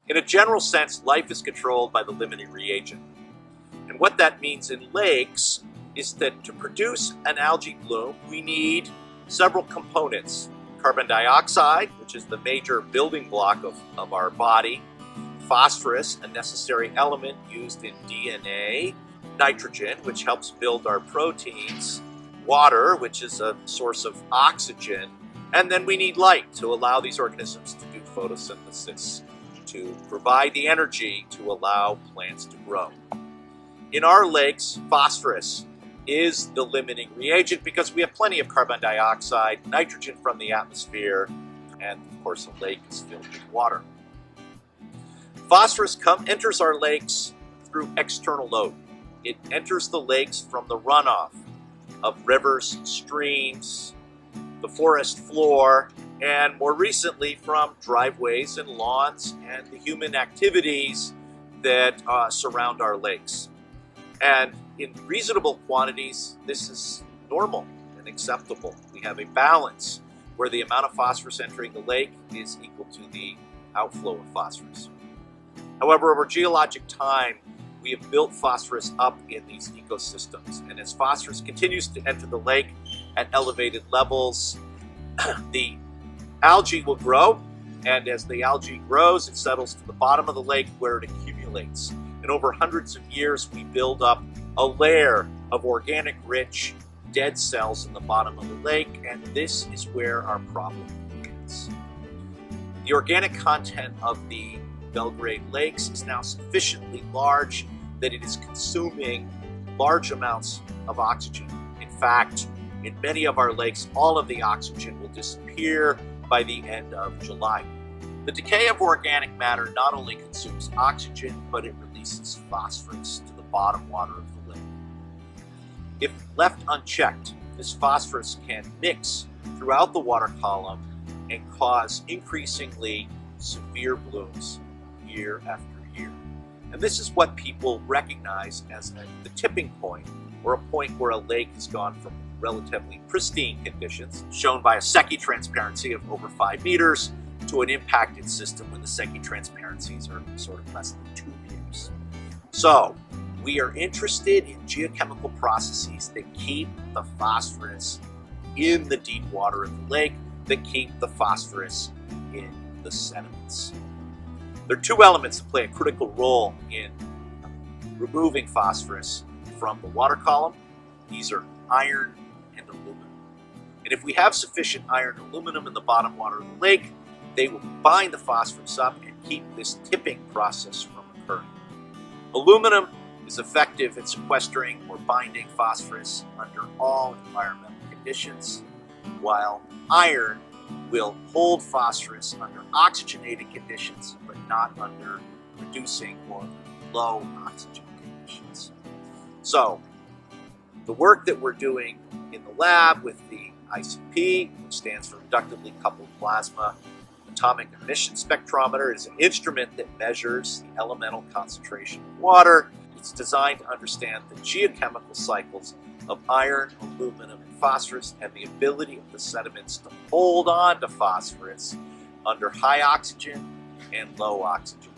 In a general sense, life is controlled by the limiting reagent. And what that means in lakes is that to produce an algae bloom, we need several components. Carbon dioxide, which is the major building block of our body, phosphorus, a necessary element used in DNA, nitrogen, which helps build our proteins, water, which is a source of oxygen, and then we need light to allow these organisms to do photosynthesis, to provide the energy to allow plants to grow. In our lakes, phosphorus is the limiting reagent because we have plenty of carbon dioxide, nitrogen from the atmosphere, and of course a lake is filled with water. Phosphorus enters our lakes through external load. It enters the lakes from the runoff of rivers, streams, the forest floor, and more recently from driveways and lawns and the human activities that surround our lakes. And in reasonable quantities, this is normal and acceptable. We have a balance where the amount of phosphorus entering the lake is equal to the outflow of phosphorus. However, over geologic time, we have built phosphorus up in these ecosystems. And as phosphorus continues to enter the lake at elevated levels, the algae will grow. And as the algae grows, it settles to the bottom of the lake where it accumulates. And over hundreds of years, we build up a layer of organic rich dead cells in the bottom of the lake, and this is where our problem begins. The organic content of the Belgrade lakes is now sufficiently large that it is consuming large amounts of oxygen. In fact, in many of our lakes, all of the oxygen will disappear by the end of July. The decay of organic matter not only consumes oxygen, but it releases phosphorus to the bottom water of the lake. If left unchecked, this phosphorus can mix throughout the water column and cause increasingly severe blooms year after year. And this is what people recognize as the tipping point, or a point where a lake has gone from relatively pristine conditions, shown by a Secchi transparency of over 5 meters, to an impacted system when the Secchi transparencies are sort of less than 2 meters. So, we are interested in geochemical processes that keep the phosphorus in the deep water of the lake, that keep the phosphorus in the sediments. There are two elements that play a critical role in removing phosphorus from the water column. These are iron and aluminum. And if we have sufficient iron and aluminum in the bottom water of the lake, they will bind the phosphorus up and keep this tipping process from occurring. Aluminum is effective in sequestering or binding phosphorus under all environmental conditions, while iron will hold phosphorus under oxygenated conditions, but not under reducing or low oxygen conditions. So, the work that we're doing in the lab with the ICP, which stands for Inductively Coupled Plasma Atomic Emission Spectrometer, is an instrument that measures the elemental concentration of water. It's designed to understand the geochemical cycles of iron, aluminum, and phosphorus, and the ability of the sediments to hold on to phosphorus under high oxygen and low oxygen